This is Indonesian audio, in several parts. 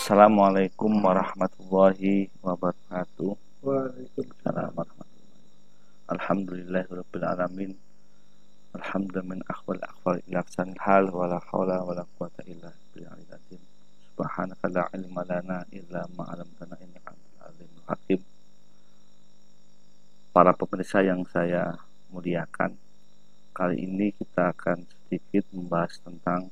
Assalamualaikum warahmatullahi wabarakatuh. Waalaikumsalam. Alhamdulillahirabbil alamin. Alhamdulillah min akhwal akhwal ila ahsanil hal wala haula wala quwata illa billahil azim. Subhanaka la ilma lana illa ma 'allamtana innaka antal alimul hakim. Para pemirsa yang saya muliakan, kali ini kita akan sedikit membahas tentang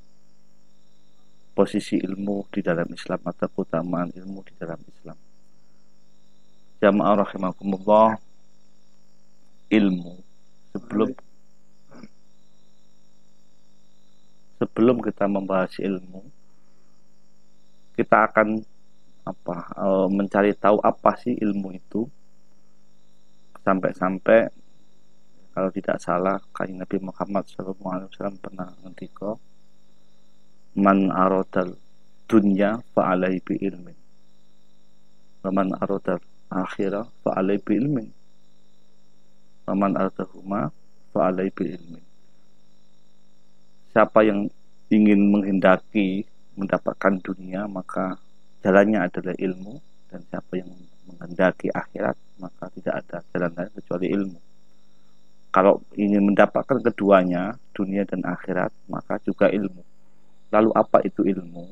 posisi ilmu di dalam Islam atau keutamaan ilmu di dalam Islam. Jamaah rahimakumullah, ilmu sebelum kita membahas ilmu, kita akan mencari tahu apa sih ilmu itu. Sampai-sampai kalau tidak salah Kanjeng Nabi Muhammad SAW pernah ngendika, man aradal dunya fa alaihi bi ilmin wa man aradal akhirah fa alaihi bi ilmin wa man aradahuma fa alaihi bi ilmin. Siapa yang ingin menghendaki mendapatkan dunia, maka jalannya adalah ilmu, dan siapa yang menghendaki akhirat, maka tidak ada jalan lain kecuali ilmu. Kalau ingin mendapatkan keduanya, dunia dan akhirat, maka juga ilmu. Lalu apa itu ilmu?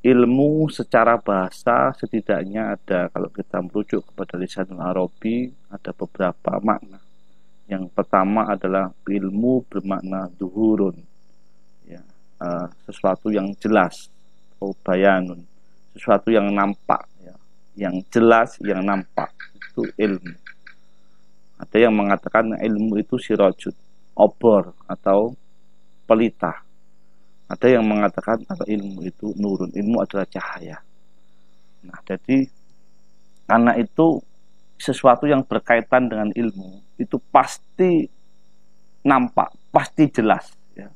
Ilmu secara bahasa setidaknya ada, kalau kita merujuk kepada Lisanul Arabi, ada beberapa makna. Yang pertama adalah ilmu bermakna zuhurun, ya, sesuatu yang jelas, atau bayanun, sesuatu yang nampak, ya, yang jelas, yang nampak, itu ilmu. Ada yang mengatakan ilmu itu sirajud, obor atau pelita. Ada yang mengatakan ilmu itu nurun, ilmu adalah cahaya. Nah, jadi karena itu sesuatu yang berkaitan dengan ilmu itu pasti nampak, pasti jelas, ya.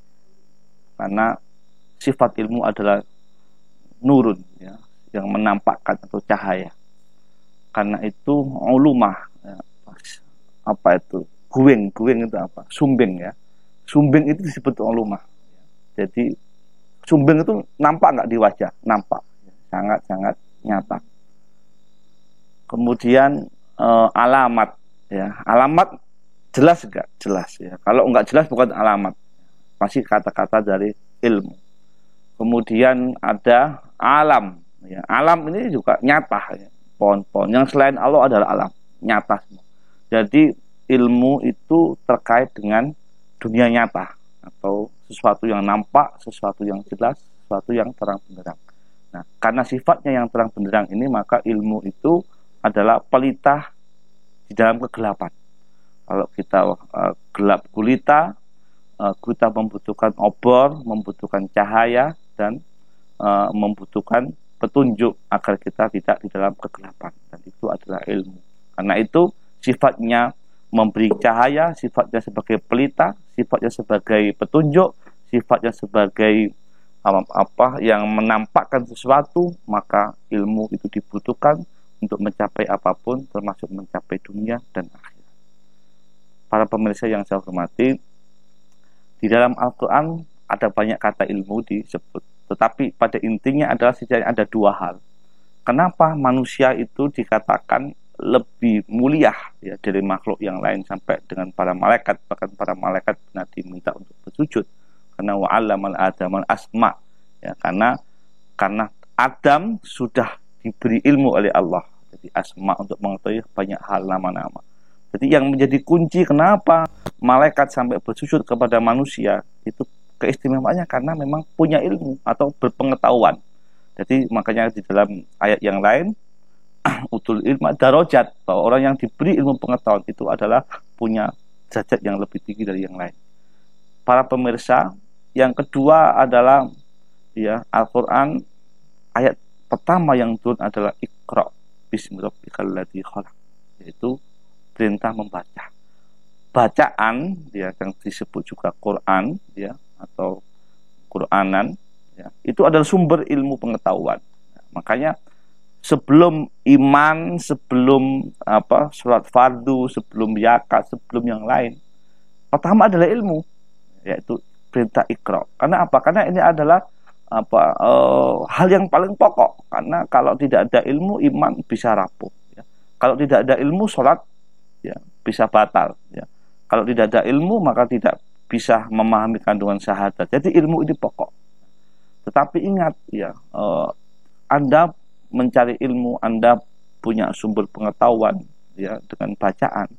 Karena sifat ilmu adalah nurun, ya, yang menampakkan atau cahaya. Karena itu ulumah, ya, guing itu apa? Sumbing, ya. Sumbing itu disebut ulumah. Jadi sumbing itu nampak nggak di wajah? Nampak, sangat-sangat nyata. Kemudian alamat, ya, alamat jelas nggak? Jelas, ya. Kalau nggak jelas bukan alamat, masih kata-kata dari ilmu. Kemudian ada alam, ya. Alam ini juga nyata, ya. Pohon-pohon yang selain Allah adalah alam, nyata semua. Jadi ilmu itu terkait dengan dunia nyata, atau sesuatu yang nampak, sesuatu yang jelas, sesuatu yang terang benderang. Nah, karena sifatnya yang terang benderang ini, maka ilmu itu adalah pelita di dalam kegelapan. Kalau kita gelap gulita, kita membutuhkan obor, membutuhkan cahaya, dan membutuhkan petunjuk agar kita tidak di dalam kegelapan. Dan itu adalah ilmu. Karena itu sifatnya memberi cahaya, sifatnya sebagai pelita, sifatnya sebagai petunjuk, sifatnya sebagai yang menampakkan sesuatu, maka ilmu itu dibutuhkan untuk mencapai apapun, termasuk mencapai dunia dan akhirat. Para pemirsa yang saya hormati, di dalam Al-Quran ada banyak kata ilmu disebut, tetapi pada intinya adalah setidaknya ada dua hal. Kenapa manusia itu dikatakan lebih mulia, ya, dari makhluk yang lain sampai dengan para malaikat, bahkan para malaikat pernah diminta untuk bersujud karena wa'allamal adamal asma, ya, karena Adam sudah diberi ilmu oleh Allah, jadi asma, untuk mengetahui banyak hal, nama-nama. Jadi yang menjadi kunci kenapa malaikat sampai bersujud kepada manusia itu keistimewaannya karena memang punya ilmu atau berpengetahuan. Jadi makanya di dalam ayat yang lain utul ilmu darajat, bahwa orang yang diberi ilmu pengetahuan itu adalah punya derajat yang lebih tinggi dari yang lain. Para pemirsa, yang kedua adalah, ya, Al-Quran ayat pertama yang turun adalah Iqra bismi rabbikal ladzi khalaq, yaitu perintah membaca. Bacaan, ya, yang disebut juga Quran, ya, atau Quranan, ya, itu adalah sumber ilmu pengetahuan. Makanya sebelum iman, sebelum sholat fardu, sebelum zakat, sebelum yang lain, pertama adalah ilmu, yaitu perintah Iqra. Karena apa? Karena ini adalah hal yang paling pokok, karena kalau tidak ada ilmu iman bisa rapuh ya. Kalau tidak ada ilmu sholat ya bisa batal ya. Kalau tidak ada ilmu maka tidak bisa memahami kandungan syahadat. Jadi ilmu ini pokok. Tetapi ingat ya, Anda mencari ilmu, Anda punya sumber pengetahuan ya dengan bacaan.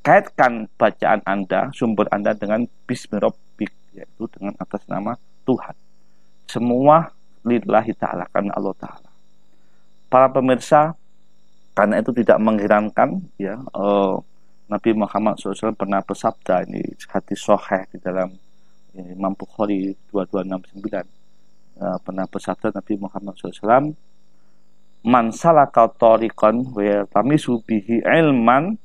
Kaitkan bacaan Anda, sumber Anda dengan Bismi Rabbik, yaitu dengan atas nama Tuhan. Semua lillahi ta'ala, karena Allah ta'ala. Para pemirsa, karena itu tidak mengherankan ya, Nabi Muhammad SAW pernah bersabda, ini hadis sahih di dalam Imam Bukhari 2269, pernah bersabda Nabi Muhammad SAW, man salaka tariqan wa yaltamisu bihi ilman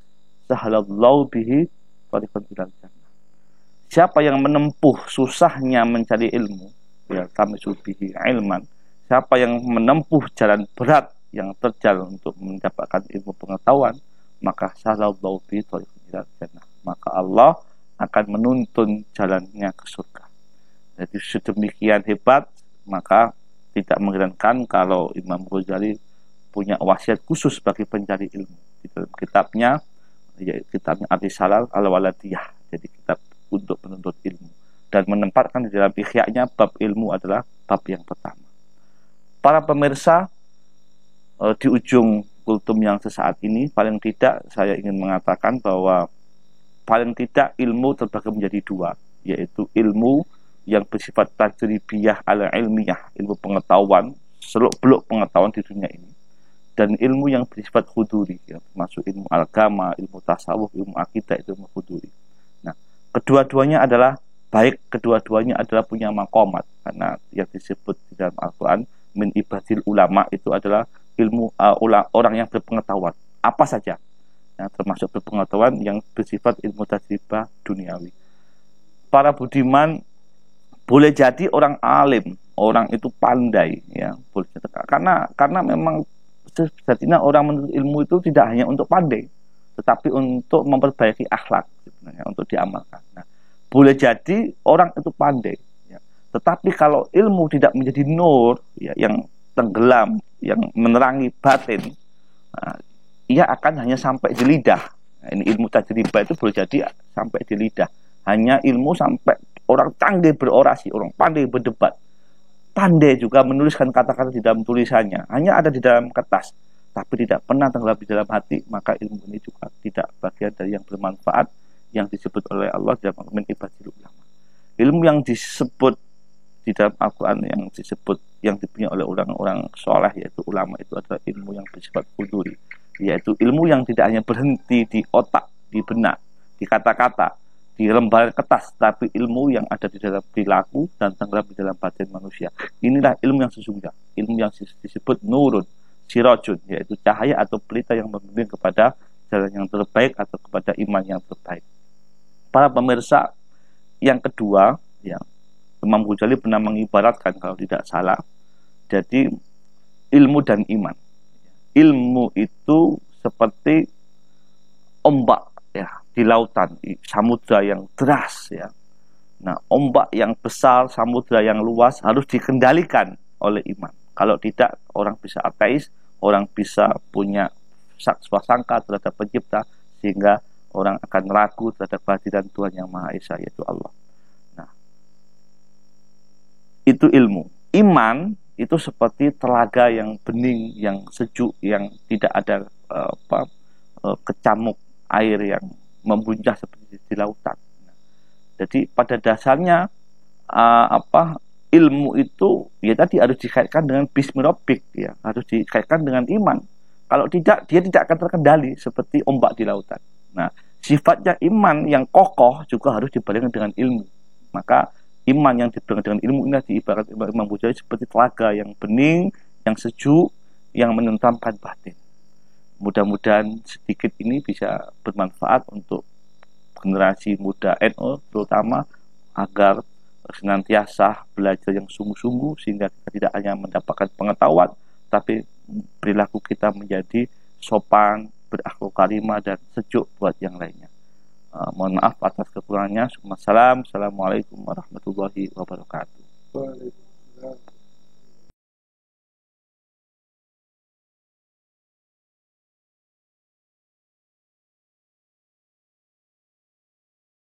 sahalallahu bihi tariqan ilal jannah. Siapa yang menempuh susahnya mencari ilmu, ya tamisu bihi ilman, siapa yang menempuh jalan berat yang terjal untuk mendapatkan ilmu pengetahuan, maka sahalallahu bihi tariqan ilal jannah, maka Allah akan menuntun jalannya ke surga. Jadi sedemikian hebat, maka tidak mengherankan kalau Imam Ghazali punya wasiat khusus bagi pencari ilmu. Di dalam kitabnya, yaitu kitabnya Ar-Risalah Al-Waladiyah, jadi kitab untuk menuntut ilmu, dan menempatkan di dalam ikhya-nya bab ilmu adalah bab yang pertama. Para pemirsa, di ujung kultum yang sesaat ini, paling tidak saya ingin mengatakan bahwa paling tidak ilmu terbagi menjadi dua, yaitu ilmu yang bersifat tajribiyah al-ilmiyah, ilmu pengetahuan, seluk-beluk pengetahuan di dunia ini, dan ilmu yang bersifat huduri, yang termasuk ilmu agama, ilmu tasawuf, ilmu akidah, itu ilmu huduri. Nah, kedua-duanya adalah baik, kedua-duanya adalah punya maqamat, karena yang disebut di dalam Al-Quran min ibadil ulama itu adalah ilmu orang yang berpengetahuan apa saja, ya, termasuk berpengetahuan yang bersifat ilmu tajribah duniawi. Para budiman, boleh jadi orang alim, orang itu pandai, ya, boleh jadi, karena memang sejatinya orang menuntut ilmu itu tidak hanya untuk pandai, tetapi untuk memperbaiki akhlak sebenarnya, untuk diamalkan. Nah, boleh jadi orang itu pandai, ya, tetapi kalau ilmu tidak menjadi nur, ya, yang tenggelam, yang menerangi batin, nah, ia akan hanya sampai di lidah. Nah, ini ilmu tajribah itu boleh jadi sampai di lidah. Hanya ilmu sampai orang canggih berorasi, orang pandai berdebat, pandai juga menuliskan kata-kata di dalam tulisannya, hanya ada di dalam kertas, tapi tidak pernah tenggelam di dalam hati, maka ilmu ini juga tidak bagian dari yang bermanfaat yang disebut oleh Allah dalam min ibadil ulama. Ilmu yang disebut di dalam Al-Quran, yang dipunyai oleh orang-orang soleh, yaitu ulama, itu adalah ilmu yang bersifat huduri, yaitu ilmu yang tidak hanya berhenti di otak, di benak, di kata-kata, di lembaran kertas, tapi ilmu yang ada di dalam perilaku dan tenggelam di dalam batin manusia. Inilah ilmu yang sesungguhnya, ilmu yang disebut nurun, sirajun, yaitu cahaya atau pelita yang membimbing kepada jalan yang terbaik atau kepada iman yang terbaik. Para pemirsa, yang kedua, yang Imam Ghazali pernah mengibaratkan kalau tidak salah, jadi ilmu dan iman. Ilmu itu seperti ombak, ya, di lautan, di samudra yang deras, ya. Nah, ombak yang besar, samudra yang luas harus dikendalikan oleh iman. Kalau tidak, orang bisa ateis, orang bisa punya swasangka terhadap pencipta, sehingga orang akan ragu terhadap kehadiran Tuhan yang Maha Esa, yaitu Allah. Nah, itu ilmu. Iman itu seperti telaga yang bening, yang sejuk, yang tidak ada kecamuk air yang membuncah seperti di lautan. Jadi pada dasarnya ilmu itu ya tadi harus dikaitkan dengan bismi rabbik, ya, harus dikaitkan dengan iman. Kalau tidak, dia tidak akan terkendali seperti ombak di lautan. Nah, sifatnya iman yang kokoh juga harus dibarengi dengan ilmu. Maka iman yang dibarengi dengan ilmu ini diibaratkan Imam Ghazali seperti telaga yang bening, yang sejuk, yang menenteramkan batin. Mudah-mudahan sedikit ini bisa bermanfaat untuk generasi muda NU terutama, agar senantiasa belajar yang sungguh-sungguh, sehingga kita tidak hanya mendapatkan pengetahuan, tapi perilaku kita menjadi sopan, berakhlak karimah, dan sejuk buat yang lainnya. Mohon maaf atas kekurangannya. Assalamualaikum warahmatullahi wabarakatuh.